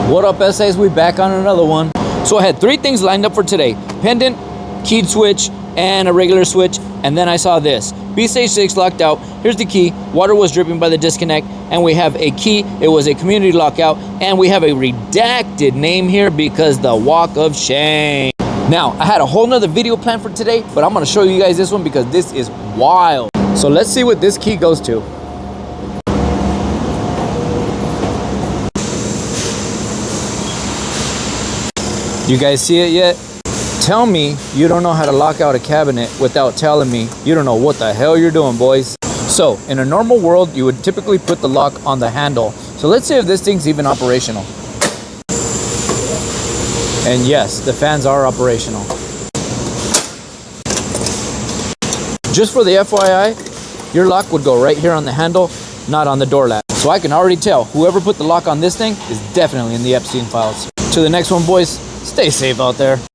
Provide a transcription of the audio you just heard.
What up, essays? We back on another one. So I had 3 things lined up for today: pendant, keyed switch, and a regular switch. And then I saw this. B-Stage 6 locked out. Here's the key. Water was dripping by the disconnect. And we have a key. It was a community lockout. And we have a redacted name here because the walk of shame. Now, I had a whole nother video planned for today, but I'm going to show you guys this one because this is wild. So let's see what this key goes to. You guys see it yet? Tell me you don't know how to lock out a cabinet without telling me you don't know what the hell you're doing, boys. So, in a normal world, you would typically put the lock on the handle. So let's see if this thing's even operational. And yes, the fans are operational. Just for the FYI, your lock would go right here on the handle, not on the door latch. So I can already tell whoever put the lock on this thing is definitely in the Epstein files. To the next one, boys. Stay safe out there.